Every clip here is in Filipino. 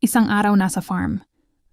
Isang araw nasa farm.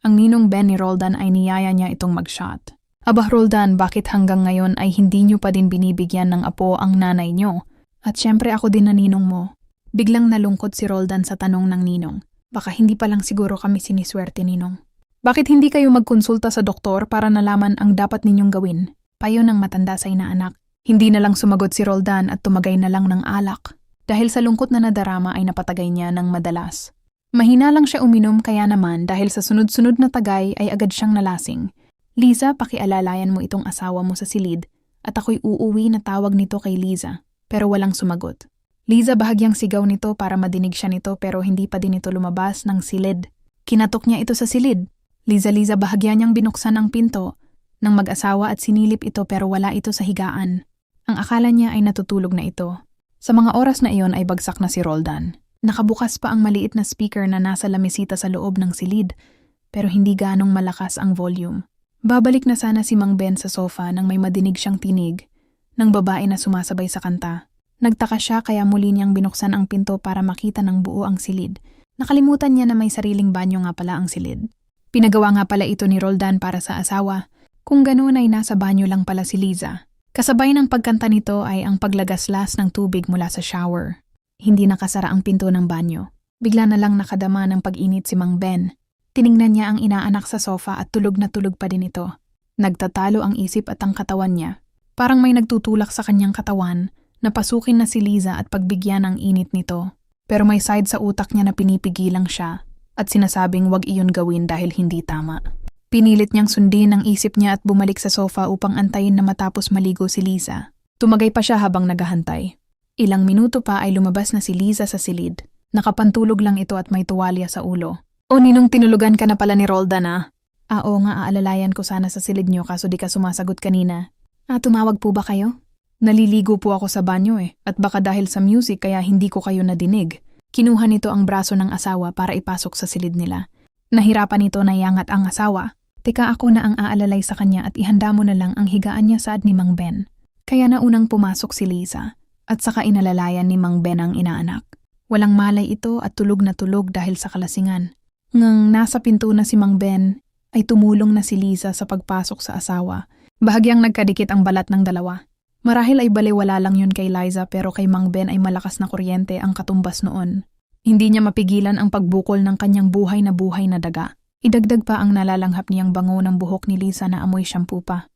Ang ninong Ben ni Roldan ay niyaya niya itong mag-shot. Aba Roldan, bakit hanggang ngayon ay hindi niyo pa din binibigyan ng apo ang nanay niyo? At syempre ako din na ninong mo. Biglang nalungkot si Roldan sa tanong ng ninong. Baka hindi pa lang siguro kami siniswerte ninong. Bakit hindi kayo magkonsulta sa doktor para nalaman ang dapat ninyong gawin? Payo ng matanda sa inaanak. Hindi na lang sumagot si Roldan at tumagay na lang ng alak. Dahil sa lungkot na nadarama ay napatagay niya ng madalas. Mahina lang siya uminom kaya naman dahil sa sunod-sunod na tagay ay agad siyang nalasing. Liza, pakialalayan mo itong asawa mo sa silid at ako'y uuwi na tawag nito kay Liza pero walang sumagot. Liza, bahagyang sigaw nito para madinig siya nito pero hindi pa din ito lumabas ng silid. Kinatok niya ito sa silid. Liza, bahagya niyang binuksan ang pinto ng mag-asawa at sinilip ito pero wala ito sa higaan. Ang akala niya ay natutulog na ito. Sa mga oras na iyon ay bagsak na si Roldan. Nakabukas pa ang maliit na speaker na nasa lamisita sa loob ng silid pero hindi ganong malakas ang volume. Babalik na sana si Mang Ben sa sofa nang may madinig siyang tinig ng babae na sumasabay sa kanta. Nagtaka siya kaya muli niyang binuksan ang pinto para makita ng buo ang silid. Nakalimutan niya na may sariling banyo nga pala ang silid. Pinagawa nga pala ito ni Roldan para sa asawa. Kung ganoon ay nasa banyo lang pala si Liza. Kasabay ng pagkanta nito ay ang paglagaslas ng tubig mula sa shower. Hindi nakasara ang pinto ng banyo. Bigla na lang nakadama ng pag-init si Mang Ben. Tiningnan niya ang inaanak sa sofa at tulog na tulog pa din ito. Nagtatalo ang isip at ang katawan niya. Parang may nagtutulak sa kanyang katawan na pasukin na si Liza at pagbigyan ang init nito. Pero may side sa utak niya na pinipigilang siya at sinasabing wag iyon gawin dahil hindi tama. Pinilit niyang sundin ang isip niya at bumalik sa sofa upang antayin na matapos maligo si Liza. Tumagay pa siya habang naghahantay. Ilang minuto pa ay lumabas na si Liza sa silid. Nakapantulog lang ito at may tuwalya sa ulo. O ninong tinulugan ka na pala ni Roldan ah? Oo nga, aalalayan ko sana sa silid niyo kaso di ka sumasagot kanina. Tumawag po ba kayo? Naliligo po ako sa banyo at baka dahil sa music kaya hindi ko kayo nadinig. Kinuha nito ang braso ng asawa para ipasok sa silid nila. Nahirapan nito na iangat ang asawa. Teka, ako na ang aalalay sa kanya at ihanda mo na lang ang higaan niya saad ni Mang Ben. Kaya naunang pumasok si Liza at saka inalalayan ni Mang Ben ang inaanak. Walang malay ito at tulog na tulog dahil sa kalasingan. Ngang nasa pinto na si Mang Ben ay tumulong na si Liza sa pagpasok sa asawa. Bahagyang nagkadikit ang balat ng dalawa. Marahil ay baliwala lang yun kay Liza pero kay Mang Ben ay malakas na kuryente ang katumbas noon. Hindi niya mapigilan ang pagbukol ng kanyang buhay na daga. Idagdag pa ang nalalanghap niyang bango ng buhok ni Liza na amoy shampoo pa.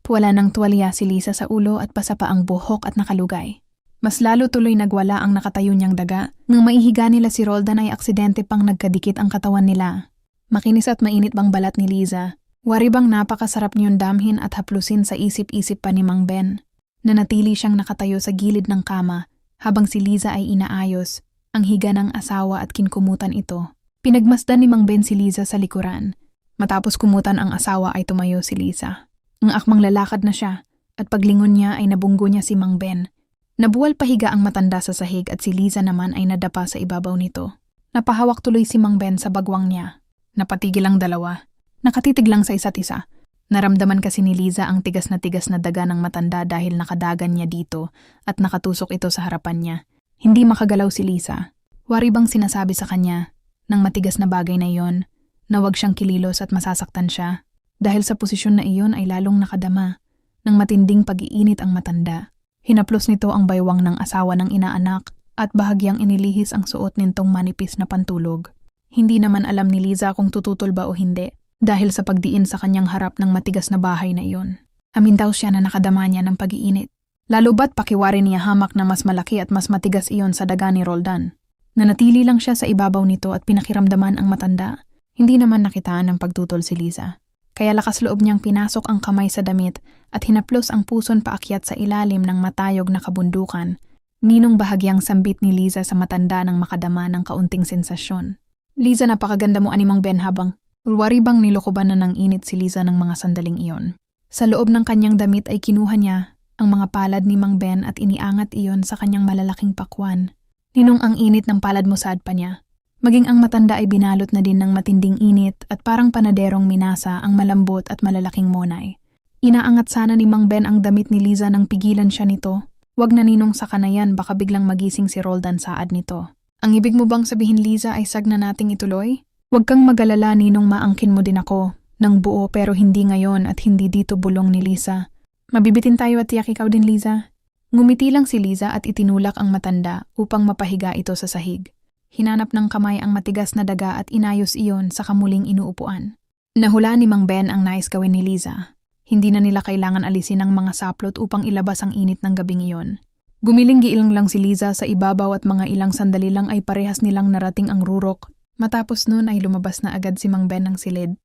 Wala ng tuwalya si Liza sa ulo at pasa pa ang buhok at nakalugay. Mas lalo tuloy nagwala ang nakatayo niyang daga. Nang maihiga nila si Roldan ay aksidente pang nagkadikit ang katawan nila. Makinis at mainit bang balat ni Liza. Wari bang napakasarap niyong damhin at haplusin sa isip-isip pa ni Mang Ben. Nanatili siyang nakatayo sa gilid ng kama habang si Liza ay inaayos ang higa ng asawa at kinkumutan ito. Pinagmasdan ni Mang Ben si Liza sa likuran. Matapos kumutan ang asawa ay tumayo si Liza. Ang akmang lalakad na siya at paglingon niya ay nabunggo niya si Mang Ben. Nabuwal pahiga ang matanda sa sahig at si Liza naman ay nadapa sa ibabaw nito. Napahawak tuloy si Mang Ben sa bagwang niya. Napatigil ang dalawa. Nakatitig lang sa isa't isa. Naramdaman kasi ni Liza ang tigas na daga ng matanda dahil nakadagan niya dito at nakatusok ito sa harapan niya. Hindi makagalaw si Liza. Wari bang sinasabi sa kanya ng matigas na bagay na iyon na wag siyang kililos at masasaktan siya dahil sa posisyon na iyon ay lalong nakadama ng matinding pag-iinit ang matanda. Hinaplos nito ang baywang ng asawa ng inaanak at bahagyang inilihis ang suot nitong manipis na pantulog. Hindi naman alam ni Liza kung tututol ba o hindi. Dahil sa pagdiin sa kanyang harap ng matigas na bahay na iyon. Amin daw siya na nakadama niya ng pag-iinit. Lalo ba't pakiwari niya hamak na mas malaki at mas matigas iyon sa daga ni Roldan. Nanatili lang siya sa ibabaw nito at pinakiramdaman ang matanda. Hindi naman nakitaan ng pagtutol si Liza. Kaya lakas loob niyang pinasok ang kamay sa damit at hinaplos ang puson paakyat sa ilalim ng matayog na kabundukan. Ninong bahagyang sambit ni Liza sa matanda ng makadama ng kaunting sensasyon. Liza, napakaganda mo ani Mang Ben habang wari bang nilokoban na ng init si Liza ng mga sandaling iyon. Sa loob ng kanyang damit ay kinuha niya ang mga palad ni Mang Ben at iniangat iyon sa kanyang malalaking pakwan. Ninong, ang init ng palad mo saad pa niya. Maging ang matanda ay binalot na din ng matinding init at parang panaderong minasa ang malambot at malalaking monay. Inaangat sana ni Mang Ben ang damit ni Liza nang pigilan siya nito. Wag na ninong sa kanayan, baka biglang magising si Roldan saad nito. Ang ibig mo bang sabihin Liza ay sag na nating ituloy? Huwag kang magalala, Ninong, maangkin mo din ako ng buo pero hindi ngayon at hindi dito, bulong ni Liza. Mabibitin tayo at tiyak ikaw din, Liza. Ngumiti lang si Liza at itinulak ang matanda upang mapahiga ito sa sahig. Hinanap ng kamay ang matigas na daga at inayos iyon sa kamuling inuupuan. Nahula ni Mang Ben ang nais gawin ni Liza. Hindi na nila kailangan alisin ang mga saplot upang ilabas ang init ng gabing iyon. Gumiling-giilang lang si Liza sa ibabaw at mga ilang sandali lang ay parehas nilang narating ang rurok. Matapos nun ay lumabas na agad si Mang Ben ng silid.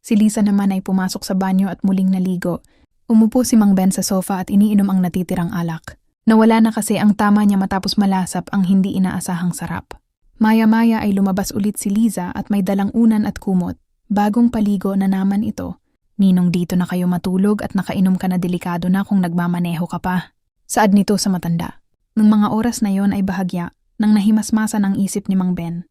Si Liza naman ay pumasok sa banyo at muling naligo. Umupo si Mang Ben sa sofa at iniinom ang natitirang alak. Nawala na kasi ang tama niya matapos malasap ang hindi inaasahang sarap. Maya-maya ay lumabas ulit si Liza at may dalang unan at kumot. Bagong paligo na naman ito. Ninong, dito na kayo matulog at nakainom ka na, delikado na kung nagmamaneho ka pa. Saad nito sa matanda. Nang mga oras na yon ay bahagya nang nahimasmasan ang isip ni Mang Ben.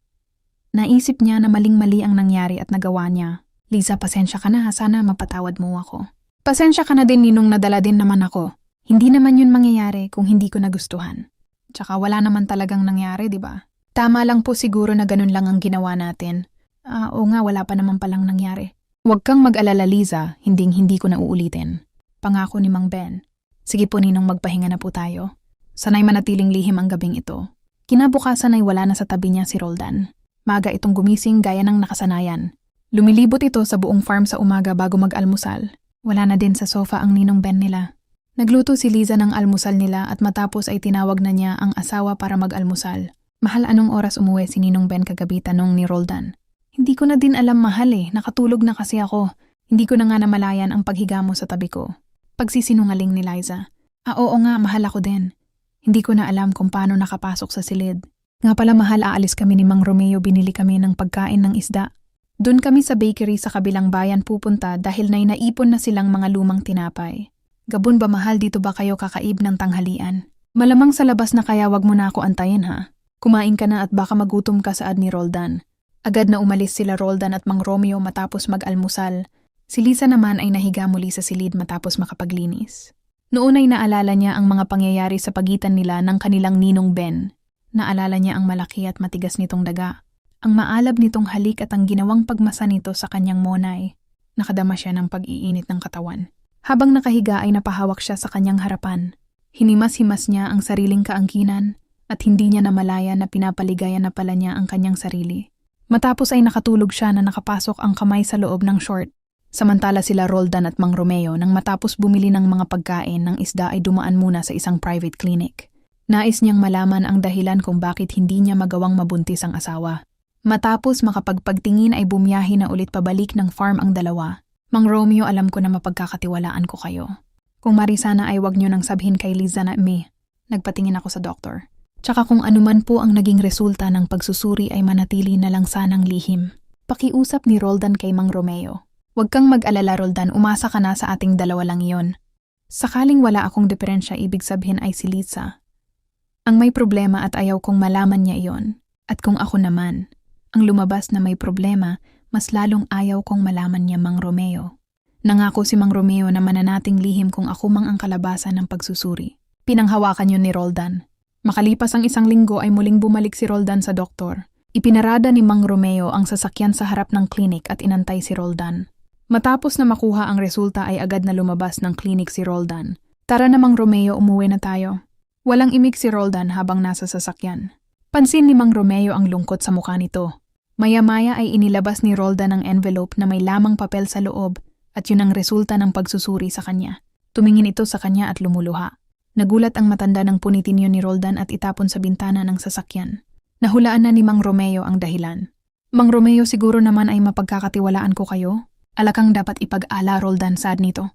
Naisip niya na maling-mali ang nangyari at nagawa niya. Liza, pasensya ka na, sana mapatawad mo ako. Pasensya ka na din, Ninong, nadala din naman ako. Hindi naman yun mangyayari kung hindi ko nagustuhan. Tsaka wala naman talagang nangyari, di ba? Tama lang po siguro na ganun lang ang ginawa natin. Oo nga, wala pa naman palang nangyari. Huwag kang mag-alala, Liza, hindi ko na uulitin. Pangako ni Mang Ben. Sige po, Ninong, magpahinga na po tayo. Sanay manatiling lihim ang gabing ito. Kinabukasan ay wala na sa tabi niya si Roldan. Maaga itong gumising gaya ng nakasanayan. Lumilibot ito sa buong farm sa umaga bago mag-almusal. Wala na din sa sofa ang Ninong Ben nila. Nagluto si Liza ng almusal nila at matapos ay tinawag na niya ang asawa para mag-almusal. Mahal, anong oras umuwi si Ninong Ben kagabi, tanong ni Roldan. Hindi ko na din alam, mahal, nakatulog na kasi ako. Hindi ko na nga namalayan ang paghiga mo sa tabi ko. Pagsisinungaling ni Liza. Oo nga, mahal, ako din. Hindi ko na alam kung paano nakapasok sa silid. Nga pala, mahal, aalis kami ni Mang Romeo, binili kami ng pagkain ng isda. Doon kami sa bakery sa kabilang bayan pupunta dahil naipon na silang mga lumang tinapay. Gabon ba, mahal, dito ba kayo kakaib ng tanghalian? Malamang sa labas na, kaya wag mo na ako antayin, ha? Kumain ka na at baka magutom ka, saad ni Roldan. Agad na umalis sila Roldan at Mang Romeo matapos mag-almusal. Si Liza naman ay nahiga muli sa silid matapos makapaglinis. Noon ay naalala niya ang mga pangyayari sa pagitan nila ng kanilang Ninong Ben. Naalala niya ang malaki at matigas nitong daga, ang maalab nitong halik at ang ginawang pagmasa nito sa kanyang monay. Nakadama siya ng pag-iinit ng katawan. Habang nakahiga ay napahawak siya sa kanyang harapan. Hinimas-himas niya ang sariling kaangkinan at hindi niya namalaya na pinapaligayan na pala niya ang kanyang sarili. Matapos ay nakatulog siya na nakapasok ang kamay sa loob ng short. Samantala sila Roldan at Mang Romeo nang matapos bumili ng mga pagkain ng isda ay dumaan muna sa isang private clinic. Nais niyang malaman ang dahilan kung bakit hindi niya magawang mabuntis ang asawa. Matapos makapagpagtingin ay bumiyahe na ulit pabalik ng farm ang dalawa. Mang Romeo, alam ko na mapagkakatiwalaan ko kayo. Kung marisana ay wag niyo nang sabihin kay Liza na nagpatingin ako sa doktor. Tsaka kung anuman po ang naging resulta ng pagsusuri ay manatili na lang sanang lihim. Pakiusap ni Roldan kay Mang Romeo. Huwag kang mag-alala, Roldan, umasa ka na sa ating dalawa lang iyon. Sakaling wala akong diferensya, ibig sabihin ay si Liza ang may problema at ayaw kong malaman niya iyon. At kung ako naman ang lumabas na may problema, mas lalong ayaw kong malaman niya, Mang Romeo. Nangako si Mang Romeo na mananating lihim kung ako mang ang kalabasan ng pagsusuri. Pinanghawakan yun ni Roldan. Makalipas ang isang linggo ay muling bumalik si Roldan sa doktor. Ipinarada ni Mang Romeo ang sasakyan sa harap ng klinik at inantay si Roldan. Matapos na makuha ang resulta ay agad na lumabas ng klinik si Roldan. Tara na, Mang Romeo, umuwi na tayo. Walang imik si Roldan habang nasa sasakyan. Pansin ni Mang Romeo ang lungkot sa mukha nito. Maya-maya ay inilabas ni Roldan ang envelope na may lamang papel sa loob at yun ang resulta ng pagsusuri sa kanya. Tumingin ito sa kanya at lumuluha. Nagulat ang matanda ng punitin yun ni Roldan at itapon sa bintana ng sasakyan. Nahulaan na ni Mang Romeo ang dahilan. Mang Romeo, siguro naman ay mapagkakatiwalaan ko kayo? Alakang dapat ipag-ala, Roldan, saad nito.